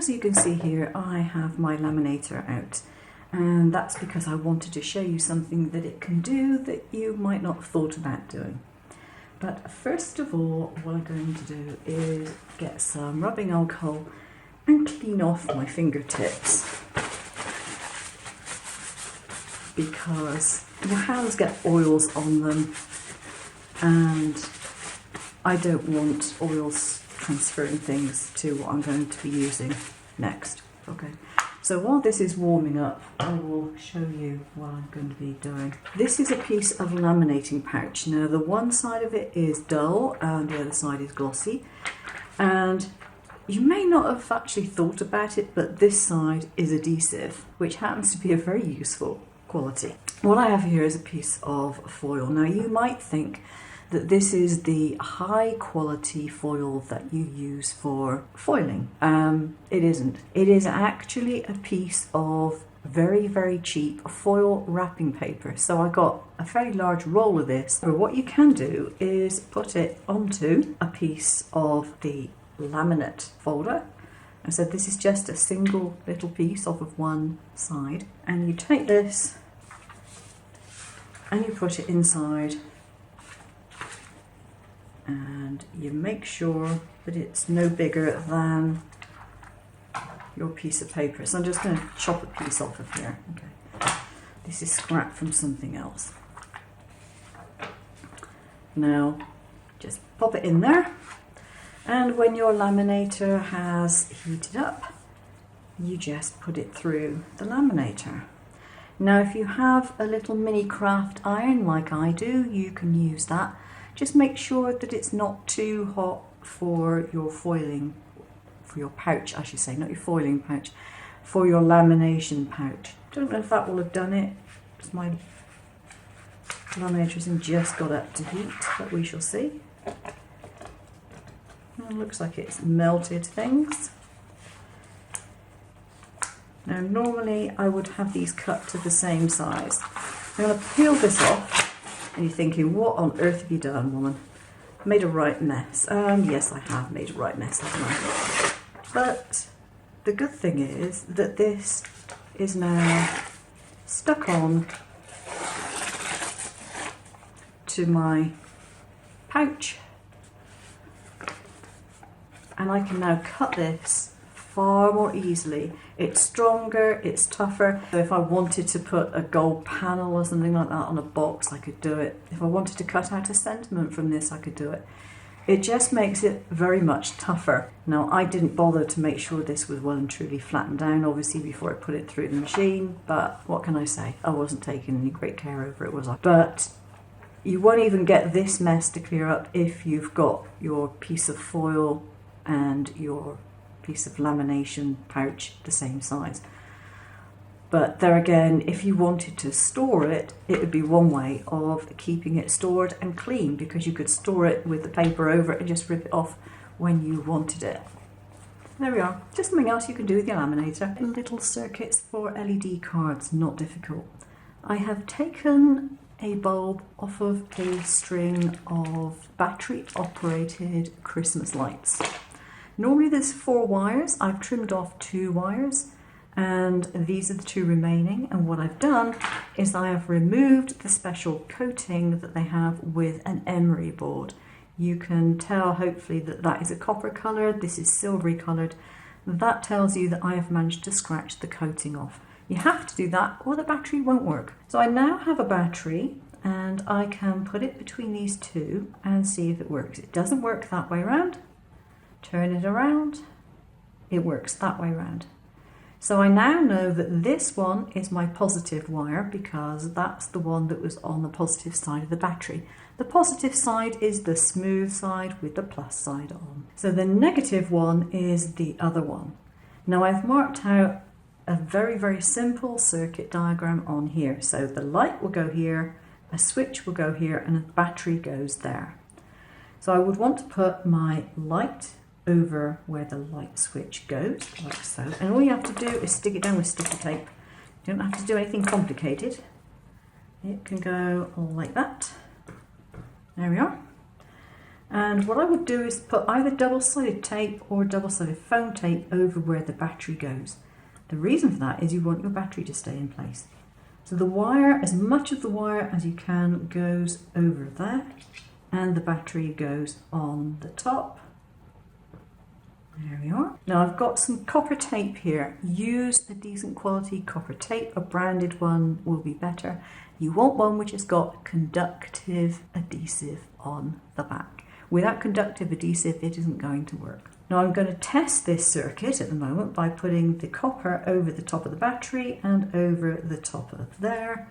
as you can see here, I have my laminator out, and that's because I wanted to show you something that it can do that you might not have thought about doing. But first of all, what I'm going to do is get some rubbing alcohol and clean off my fingertips, because your hands get oils on them and I don't want oils transferring things to what I'm going to be using next. Okay, so while this is warming up, I will show you what I'm going to be doing. This is a piece of laminating pouch. Now the one side of it is dull and the other side is glossy, and you may not have actually thought about it, but this side is adhesive, which happens to be a very useful quality. What I have here is a piece of foil. Now you might think that this is the high quality foil that you use for foiling. It isn't. It is actually a piece of very, very cheap foil wrapping paper. So I got a fairly large roll of this. But what you can do is put it onto a piece of the laminate folder. I said this is just a single little piece off of one side, and you take this and you put it inside, and you make sure that it's no bigger than your piece of paper. So I'm just going to chop a piece off of here. Okay, this is scrap from something else. Now just pop it in there, and when your laminator has heated up, you just put it through the laminator. Now if you have a little mini craft iron like I do, you can use that. Just make sure that it's not too hot for your foiling, for your pouch I should say, not your foiling pouch, for your lamination pouch. Don't know if that will have done it, because my laminator hasn't just got up to heat, but we shall see. It looks like it's melted things. Now normally I would have these cut to the same size. I'm going to peel this off, and you're thinking, what on earth have you done, woman? Made a right mess. Yes, I have made a right mess, haven't I? But the good thing is that this is now stuck on to my pouch, and I can now cut this far more easily. It's stronger, it's tougher. So if I wanted to put a gold panel or something like that on a box, I could do it. If I wanted to cut out a sentiment from this, I could do it. It just makes it very much tougher. Now I didn't bother to make sure this was well and truly flattened down, obviously, before I put it through the machine, but what can I say? I wasn't taking any great care over it, was I? But you won't even get this mess to clear up if you've got your piece of foil and your piece of lamination pouch the same size. But there again, if you wanted to store it, it would be one way of keeping it stored and clean, because you could store it with the paper over it and just rip it off when you wanted it. There we are, just something else you can do with your laminator. Little circuits for LED cards, not difficult. I have taken a bulb off of a string of battery operated Christmas lights. Normally there's 4 wires, I've trimmed off 2 wires, and these are the 2 remaining, and what I've done is I have removed the special coating that they have with an emery board. You can tell hopefully that that is a copper colour, this is silvery coloured. That tells you that I have managed to scratch the coating off. You have to do that or the battery won't work. So I now have a battery, and I can put it between these 2 and see if it works. It doesn't work that way around. Turn it around, it works that way around. So I now know that this one is my positive wire, because that's the one that was on the positive side of the battery. The positive side is the smooth side with the plus side on. So the negative one is the other one. Now I've marked out a very, very simple circuit diagram on here. So the light will go here, a switch will go here, and a battery goes there. So I would want to put my light over where the light switch goes, like so. And all you have to do is stick it down with sticky tape. You don't have to do anything complicated. It can go like that. There we are. And what I would do is put either double-sided tape or double-sided foam tape over where the battery goes. The reason for that is you want your battery to stay in place. So the wire, as much of the wire as you can, goes over there, and the battery goes on the top. There we are. Now I've got some copper tape here. Use a decent quality copper tape. A branded one will be better. You want one which has got conductive adhesive on the back. Without conductive adhesive, it isn't going to work. Now I'm going to test this circuit at the moment by putting the copper over the top of the battery and over the top of there.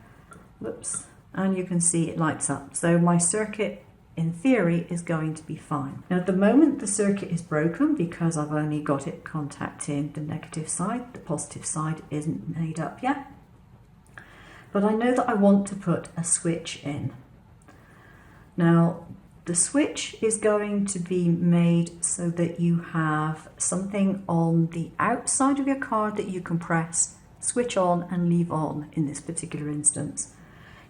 Whoops. And you can see it lights up. So my circuit, in theory, is going to be fine. Now at the moment the circuit is broken because I've only got it contacting the negative side. The positive side isn't made up yet. But I know that I want to put a switch in. Now the switch is going to be made so that you have something on the outside of your card that you can press, switch on and leave on in this particular instance.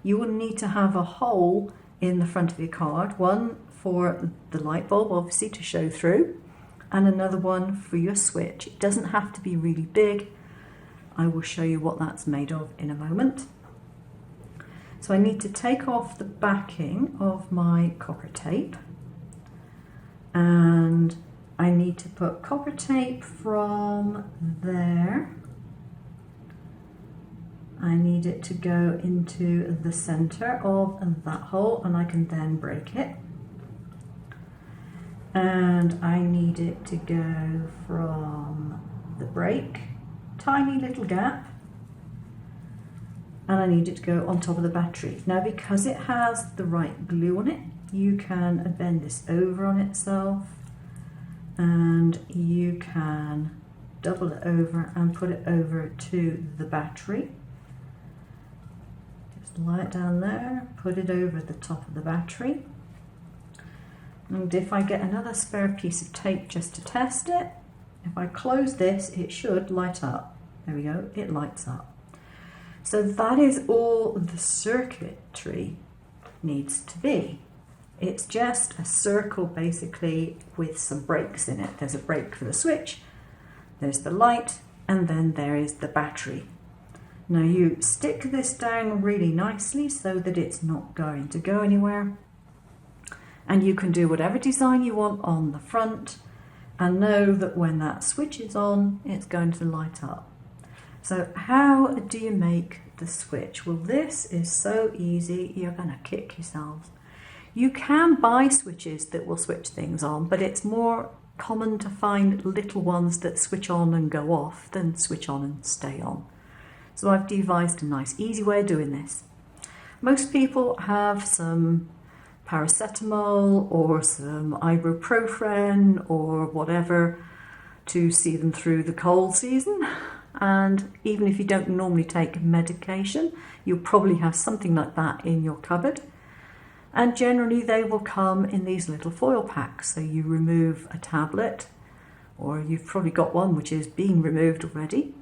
You will need to have a hole in the front of your card, one for the light bulb obviously to show through, and another one for your switch. It doesn't have to be really big. I will show you what that's made of in a moment. So I need to take off the backing of my copper tape, and I need to put copper tape from there. I need it to go into the center of that hole, and I can then break it. And I need it to go from the break, tiny little gap, and I need it to go on top of the battery. Now because it has the right glue on it, you can bend this over on itself, and you can double it over and put it over to the battery. Just lie it down there, put it over the top of the battery. And if I get another spare piece of tape just to test it, if I close this, it should light up. There we go, it lights up. So that is all the circuitry needs to be. It's just a circle basically with some breaks in it. There's a break for the switch, there's the light, and then there is the battery. Now you stick this down really nicely so that it's not going to go anywhere. And you can do whatever design you want on the front, and know that when that switch is on, it's going to light up. So how do you make the switch? Well, this is so easy, you're going to kick yourselves. You can buy switches that will switch things on, but it's more common to find little ones that switch on and go off than switch on and stay on. So I've devised a nice easy way of doing this. Most people have some paracetamol or some ibuprofen or whatever to see them through the cold season. And even if you don't normally take medication, you'll probably have something like that in your cupboard. And generally they will come in these little foil packs. So you remove a tablet, or you've probably got one which is being removed already.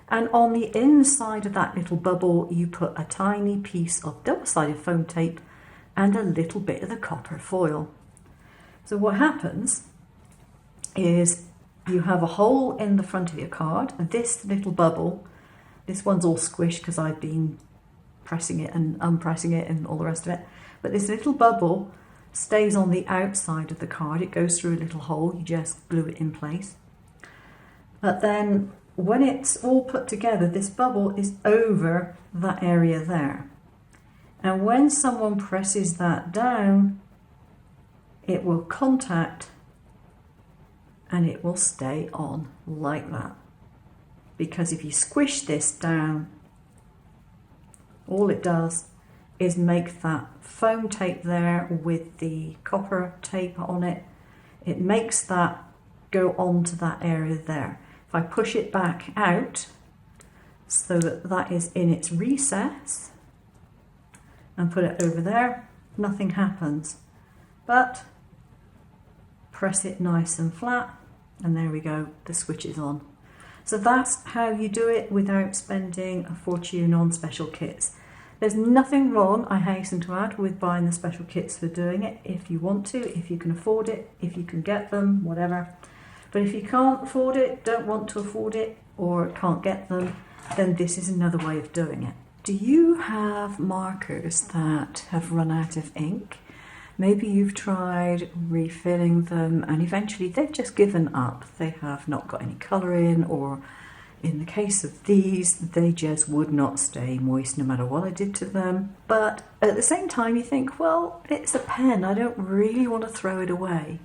And on the inside of that little bubble, you put a tiny piece of double-sided foam tape and a little bit of the copper foil. So what happens is you have a hole in the front of your card. This little bubble, this one's all squished because I've been pressing it and unpressing it and all the rest of it. But this little bubble stays on the outside of the card. It goes through a little hole. You just glue it in place. But then when it's all put together, this bubble is over that area there. And when someone presses that down, it will contact and it will stay on like that. Because if you squish this down, all it does is make that foam tape there with the copper tape on it. It makes that go onto that area there. If I push it back out so that that is in its recess and put it over there, nothing happens. But press it nice and flat, and there we go, the switch is on. So that's how you do it without spending a fortune on special kits. There's nothing wrong, I hasten to add, with buying the special kits for doing it if you want to, if you can afford it, if you can get them, whatever. But if you can't afford it, don't want to afford it, or can't get them, then this is another way of doing it. Do you have markers that have run out of ink? Maybe you've tried refilling them and eventually they've just given up. They have not got any colour in, or in the case of these, they just would not stay moist no matter what I did to them. But at the same time you think, well, it's a pen, I don't really want to throw it away.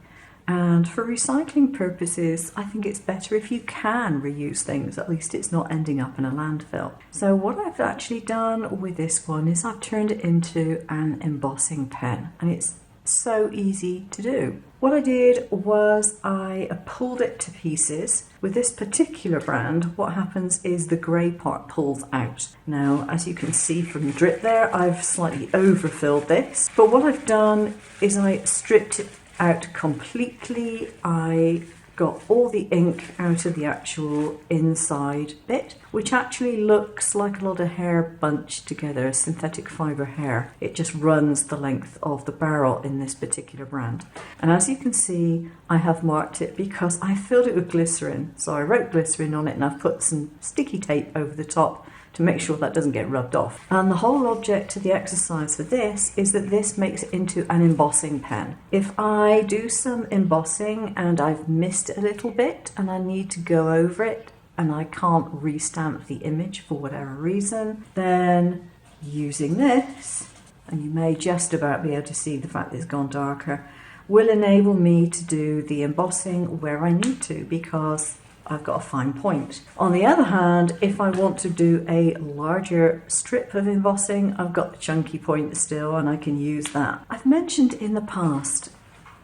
And for recycling purposes, I think it's better if you can reuse things, at least it's not ending up in a landfill. So what I've actually done with this one is I've turned it into an embossing pen, and it's so easy to do. What I did was I pulled it to pieces. With this particular brand, what happens is the grey part pulls out. Now, as you can see from the drip there, I've slightly overfilled this, but what I've done is I stripped it out completely. I got all the ink out of the actual inside bit, which actually looks like a lot of hair bunched together, synthetic fibre hair. It just runs the length of the barrel in this particular brand. And as you can see, I have marked it because I filled it with glycerin. So I wrote glycerin on it and I've put some sticky tape over the top to make sure that doesn't get rubbed off. And the whole object of the exercise for this is that this makes it into an embossing pen. If I do some embossing and I've missed it a little bit and I need to go over it and I can't restamp the image for whatever reason, then using this, and you may just about be able to see the fact that it's gone darker, will enable me to do the embossing where I need to, because I've got a fine point. On the other hand, if I want to do a larger strip of embossing, I've got the chunky point still and I can use that. I've mentioned in the past,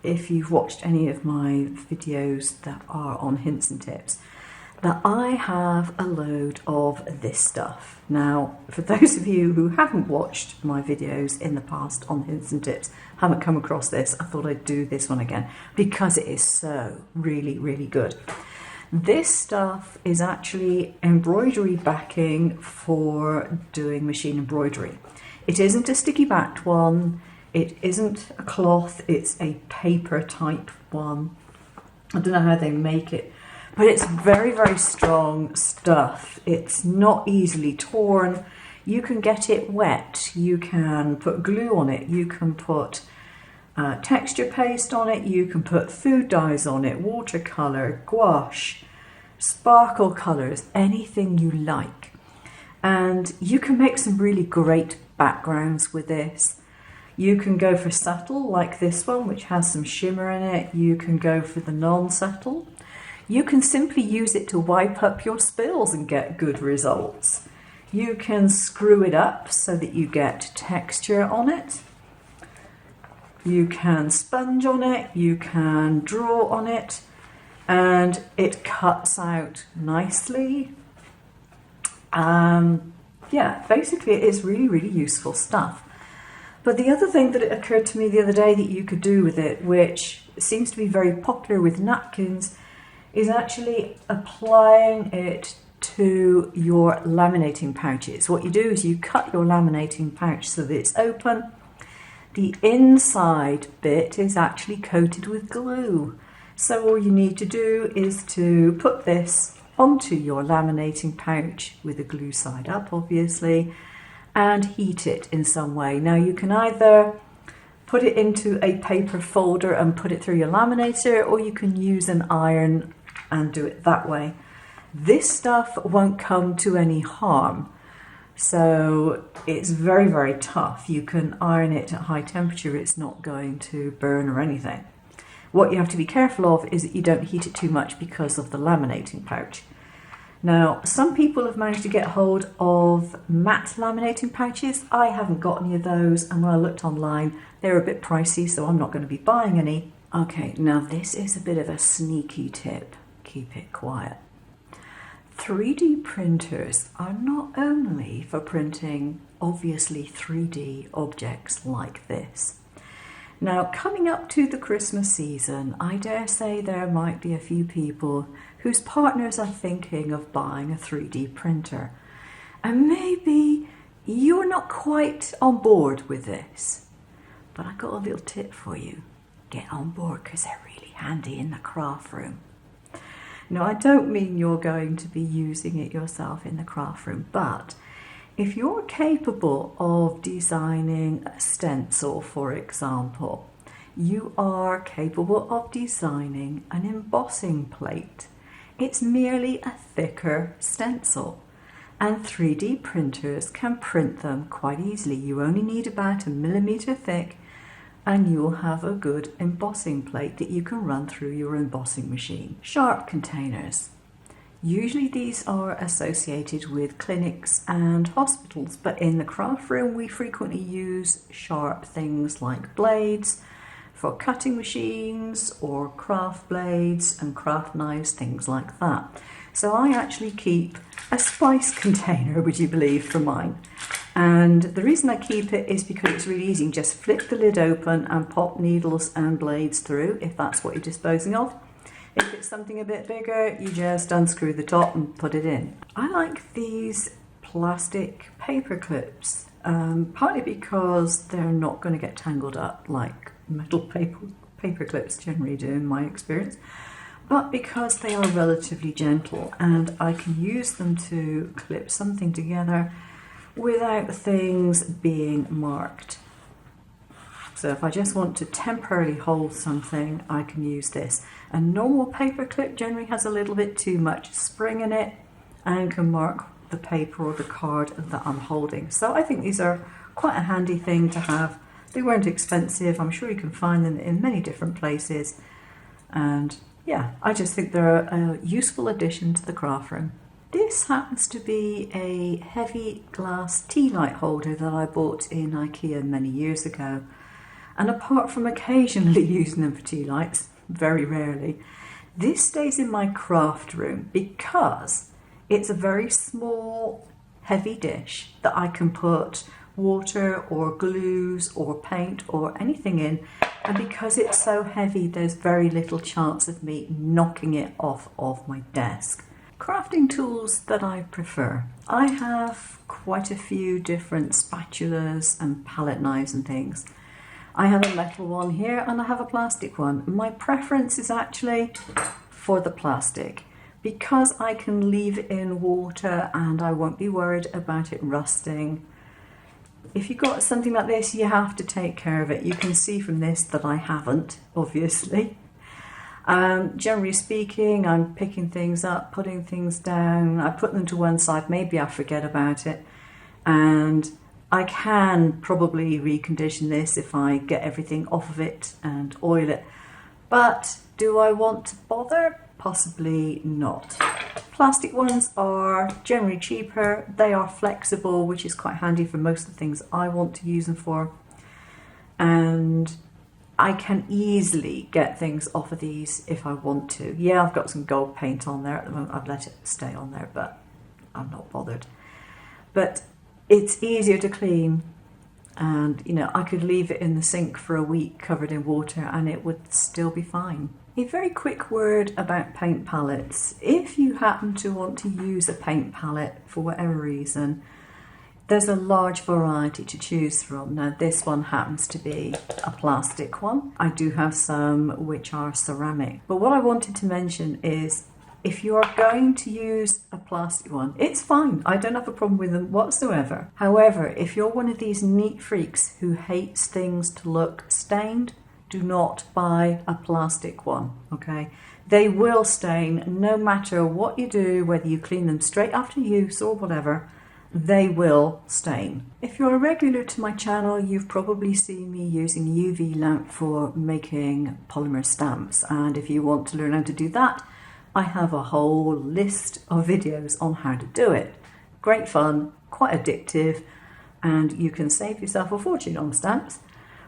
if you've watched any of my videos that are on hints and tips, that I have a load of this stuff. Now, for those of you who haven't watched my videos in the past on hints and tips, haven't come across this, I thought I'd do this one again because it is so really, really good. This stuff is actually embroidery backing for doing machine embroidery. It isn't a sticky backed one, it isn't a cloth, it's a paper type one. I don't know how they make it, but it's very, very strong stuff. It's not easily torn. You can get it wet, you can put glue on it, you can put texture paste on it, you can put food dyes on it, watercolour, gouache, sparkle colours, anything you like. And you can make some really great backgrounds with this. You can go for subtle like this one, which has some shimmer in it. You can go for the non-subtle. You can simply use it to wipe up your spills and get good results. You can screw it up so that you get texture on it. You can sponge on it, you can draw on it, and it cuts out nicely. Yeah, basically it is really, really useful stuff. But the other thing that occurred to me the other day that you could do with it, which seems to be very popular with napkins, is actually applying it to your laminating pouches. What you do is you cut your laminating pouch so that it's open. The inside bit is actually coated with glue. So all you need to do is to put this onto your laminating pouch with the glue side up, obviously, and heat it in some way. Now you can either put it into a paper folder and put it through your laminator, or you can use an iron and do it that way. This stuff won't come to any harm. So it's very, very tough. You can iron it at high temperature, it's not going to burn or anything. What you have to be careful of is that you don't heat it too much because of the laminating pouch. Now, some people have managed to get hold of matte laminating pouches. I haven't got any of those, and when I looked online, they're a bit pricey, so I'm not going to be buying any. Okay, now this is a bit of a sneaky tip. Keep it quiet. 3D printers are not only for printing obviously 3D objects like this. Now, coming up to the Christmas season, I dare say there might be a few people whose partners are thinking of buying a 3D printer. And maybe you're not quite on board with this, but I got a little tip for you. Get on board because they're really handy in the craft room. Now, I don't mean you're going to be using it yourself in the craft room, but if you're capable of designing a stencil, for example, you are capable of designing an embossing plate. It's merely a thicker stencil, and 3D printers can print them quite easily. You only need about 1 millimeter thick, and you'll have a good embossing plate that you can run through your embossing machine. Sharp containers. Usually these are associated with clinics and hospitals, but in the craft room we frequently use sharp things like blades for cutting machines or craft blades and craft knives, things like that. So I actually keep a spice container, would you believe, for mine. And the reason I keep it is because it's really easy. You just flip the lid open and pop needles and blades through, if that's what you're disposing of. If it's something a bit bigger, you just unscrew the top and put it in. I like these plastic paper clips, partly because they're not going to get tangled up like metal paper clips generally do in my experience, but because they are relatively gentle and I can use them to clip something together without things being marked. So if I just want to temporarily hold something, I can use this. A normal paper clip generally has a little bit too much spring in it and can mark the paper or the card that I'm holding. So I think these are quite a handy thing to have. They weren't expensive. I'm sure you can find them in many different places. And yeah, I just think they're a useful addition to the craft room. This happens to be a heavy glass tea light holder that I bought in IKEA many years ago. And apart from occasionally using them for tea lights, very rarely, this stays in my craft room because it's a very small, heavy dish that I can put water or glues or paint or anything in. And because it's so heavy, there's very little chance of me knocking it off of my desk. Crafting tools that I prefer. I have quite a few different spatulas and palette knives and things. I have a metal one here and I have a plastic one. My preference is actually for the plastic because I can leave it in water and I won't be worried about it rusting. If you've got something like this, you have to take care of it. You can see from this that I haven't, obviously. Generally speaking, I'm picking things up, putting things down. I put them to one side, maybe I forget about it. And I can probably recondition this if I get everything off of it and oil it. But do I want to bother? Possibly not. Plastic ones are generally cheaper. They are flexible, which is quite handy for most of the things I want to use them for. And I can easily get things off of these if I want to. Yeah, I've got some gold paint on there at the moment. I've let it stay on there, but I'm not bothered. But it's easier to clean, and you know, I could leave it in the sink for a week covered in water and it would still be fine. A very quick word about paint palettes. If you happen to want to use a paint palette for whatever reason, there's a large variety to choose from. Now this one happens to be a plastic one. I do have some which are ceramic. But what I wanted to mention is if you are going to use a plastic one, it's fine. I don't have a problem with them whatsoever. However, if you're one of these neat freaks who hates things to look stained, do not buy a plastic one, okay? They will stain no matter what you do, whether you clean them straight after use or whatever, they will stain. If you're a regular to my channel, you've probably seen me using UV lamp for making polymer stamps. And if you want to learn how to do that, I have a whole list of videos on how to do it. Great fun, quite addictive, and you can save yourself a fortune on stamps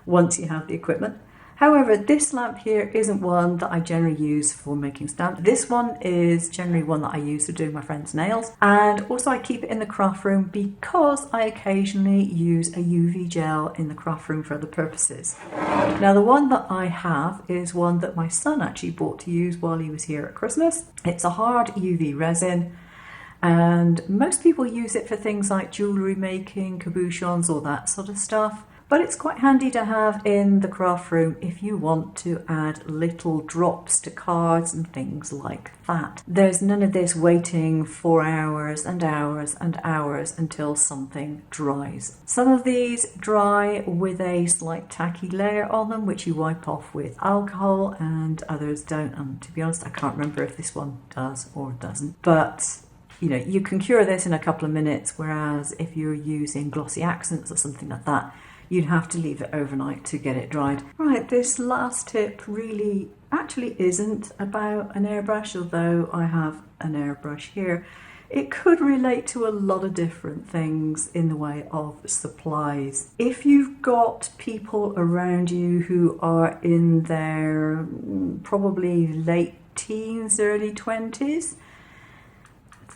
once you have the equipment. However, this lamp here isn't one that I generally use for making stamps. This one is generally one that I use for doing my friend's nails. And also I keep it in the craft room because I occasionally use a UV gel in the craft room for other purposes. Now the one that I have is one that my son actually bought to use while he was here at Christmas. It's a hard UV resin And most people use it for things like jewellery making, cabochons, all that sort of stuff. But it's quite handy to have in the craft room if you want to add little drops to cards and things like that. There's none of this waiting for hours and hours and hours until something dries. Some of these dry with a slight tacky layer on them, which you wipe off with alcohol, and others don't. And to be honest, I can't remember if this one does or doesn't. But you know, you can cure this in a couple of minutes, whereas if you're using glossy accents or something like that, you'd have to leave it overnight to get it dried. Right, this last tip really actually isn't about an airbrush, although I have an airbrush here. It could relate to a lot of different things in the way of supplies. If you've got people around you who are in their probably late teens, early 20s,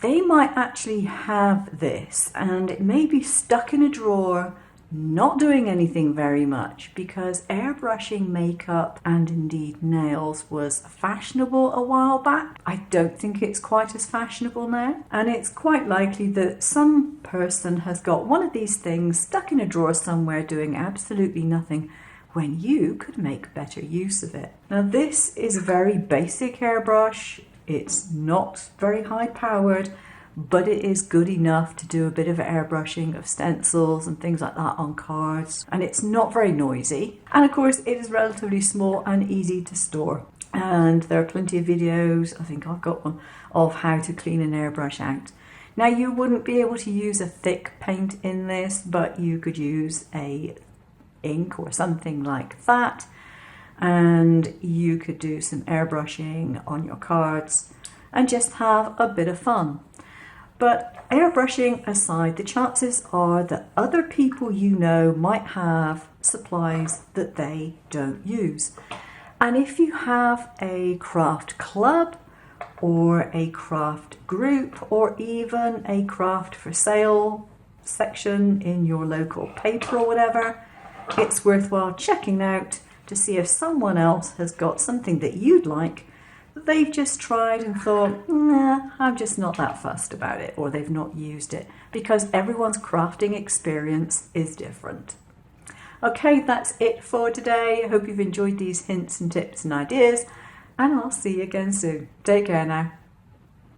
they might actually have this, and it may be stuck in a drawer not doing anything very much, because airbrushing makeup and indeed nails was fashionable a while back. I don't think it's quite as fashionable now, and it's quite likely that some person has got one of these things stuck in a drawer somewhere doing absolutely nothing when you could make better use of it. Now this is a very basic airbrush. It's not very high powered, but it is good enough to do a bit of airbrushing of stencils and things like that on cards, and it's not very noisy, and of course it is relatively small and easy to store. And there are plenty of videos, I think I've got one, of how to clean an airbrush out. Now you wouldn't be able to use a thick paint in this, but you could use a ink or something like that, and you could do some airbrushing on your cards and just have a bit of fun. But airbrushing aside, the chances are that other people you know might have supplies that they don't use. And if you have a craft club or a craft group or even a craft for sale section in your local paper or whatever, it's worthwhile checking out to see if someone else has got something that you'd like that they've just tried and thought, nah, I'm just not that fussed about it, or they've not used it, because everyone's crafting experience is different. Okay, that's it for today. I hope you've enjoyed these hints and tips and ideas, and I'll see you again soon. Take care now.